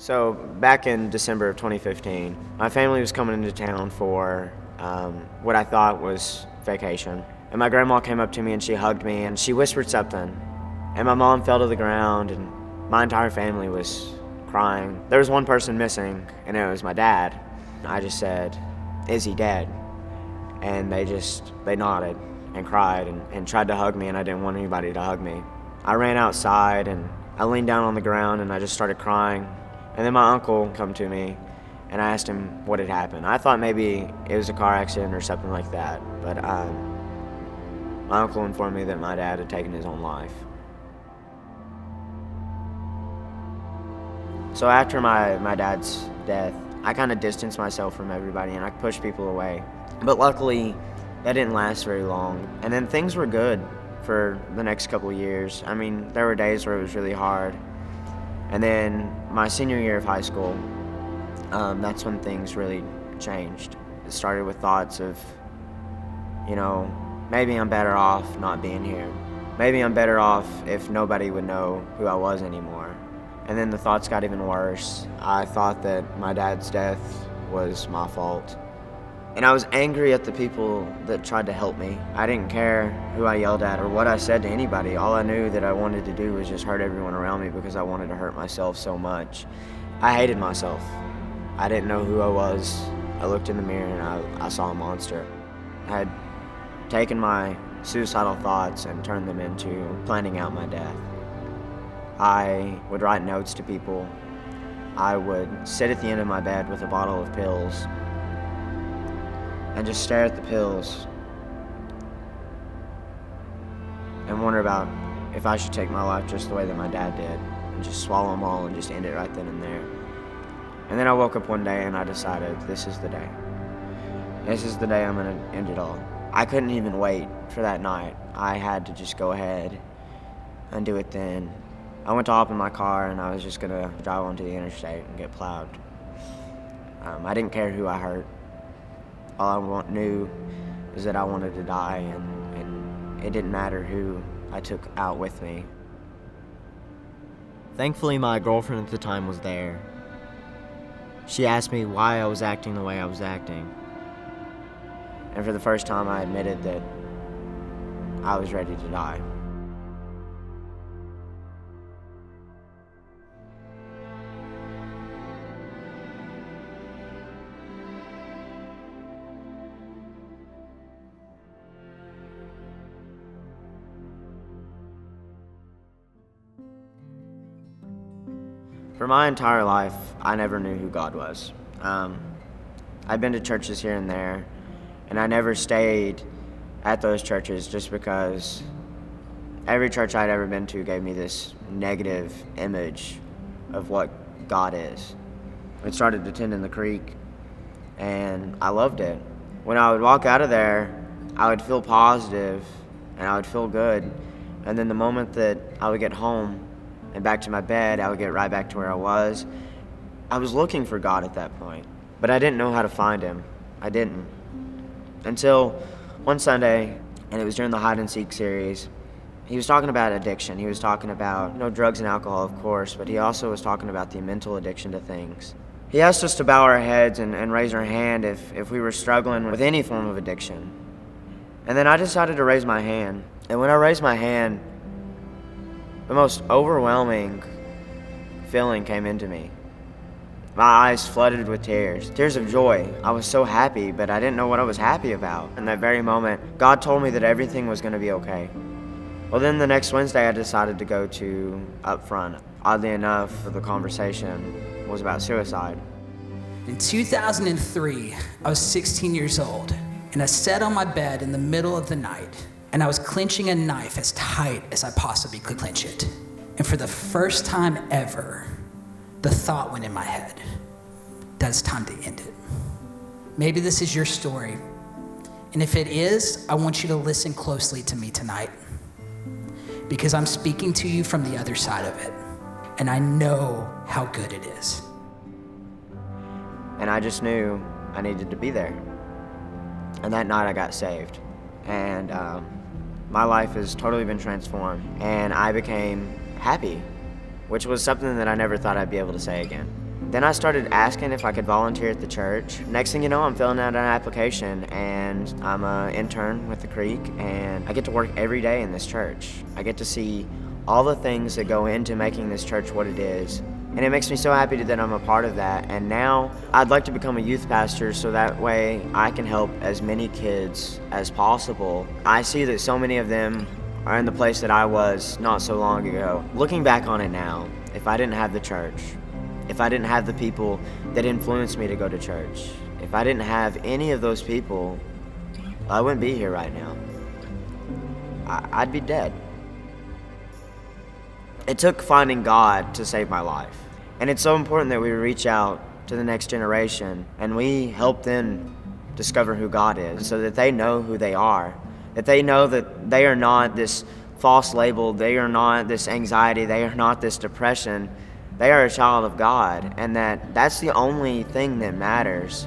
So back in December of 2015, my family was coming into town for what I thought was vacation. And my grandma came up to me and she hugged me and she whispered something. And my mom fell to the ground and my entire family was crying. There was one person missing and it was my dad. I just said, "Is he dead?" And they nodded and cried and tried to hug me, and I didn't want anybody to hug me. I ran outside and I leaned down on the ground and I just started crying. And then my uncle come to me and I asked him what had happened. I thought maybe it was a car accident or something like that, but my uncle informed me that my dad had taken his own life. So after my dad's death, I kind of distanced myself from everybody and I pushed people away. But luckily, that didn't last very long. And then things were good for the next couple of years. I mean, there were days where it was really hard. And then my senior year of high school, that's when things really changed. It started with thoughts of, maybe I'm better off not being here. Maybe I'm better off if nobody would know who I was anymore. And then the thoughts got even worse. I thought that my dad's death was my fault. And I was angry at the people that tried to help me. I didn't care who I yelled at or what I said to anybody. All I knew that I wanted to do was just hurt everyone around me because I wanted to hurt myself so much. I hated myself. I didn't know who I was. I looked in the mirror and I saw a monster. I had taken my suicidal thoughts and turned them into planning out my death. I would write notes to people. I would sit at the end of my bed with a bottle of pills and just stare at the pills and wonder about if I should take my life just the way that my dad did and just swallow them all and just end it right then and there. And then I woke up one day and I decided this is the day. This is the day I'm gonna end it all. I couldn't even wait for that night. I had to just go ahead and do it then. I went to hop in my car and I was just gonna drive onto the interstate and get plowed. I didn't care who I hurt. All I knew is that I wanted to die, and it didn't matter who I took out with me. Thankfully, my girlfriend at the time was there. She asked me why I was acting the way I was acting. And for the first time, I admitted that I was ready to die. For my entire life, I never knew who God was. I'd been to churches here and there, and I never stayed at those churches just because every church I'd ever been to gave me this negative image of what God is. I started attending the Creek, and I loved it. When I would walk out of there, I would feel positive, and I would feel good. And then the moment that I would get home, and back to my bed, I would get right back to where I was. I was looking for God at that point, but I didn't know how to find him. I didn't. Until one Sunday, and it was during the hide and seek series, he was talking about addiction. He was talking about, drugs and alcohol, of course, but he also was talking about the mental addiction to things. He asked us to bow our heads and raise our hand if we were struggling with any form of addiction. And then I decided to raise my hand. And when I raised my hand, the most overwhelming feeling came into me. My eyes flooded with tears of joy. I was so happy, but I didn't know what I was happy about. In that very moment, God told me that everything was going to be okay. Well, then the next Wednesday, I decided to go to Up Front. Oddly enough, the conversation was about suicide. In 2003, I was 16 years old, and I sat on my bed in the middle of the night, and I was clenching a knife as tight as I possibly could clench it. And for the first time ever, the thought went in my head that it's time to end it. Maybe this is your story. And if it is, I want you to listen closely to me tonight, because I'm speaking to you from the other side of it, and I know how good it is. And I just knew I needed to be there. And that night I got saved. And my life has totally been transformed, and I became happy, which was something that I never thought I'd be able to say again. Then I started asking if I could volunteer at the church. Next thing you know, I'm filling out an application, and I'm an intern with the Creek, and I get to work every day in this church. I get to see all the things that go into making this church what it is, and it makes me so happy that I'm a part of that. And now I'd like to become a youth pastor so that way I can help as many kids as possible. I see that so many of them are in the place that I was not so long ago. Looking back on it now, if I didn't have the church, if I didn't have the people that influenced me to go to church, if I didn't have any of those people, I wouldn't be here right now. I'd be dead. It took finding God to save my life. And it's so important that we reach out to the next generation and we help them discover who God is so that they know who they are, that they know that they are not this false label, they are not this anxiety, they are not this depression. They are a child of God, and that's the only thing that matters.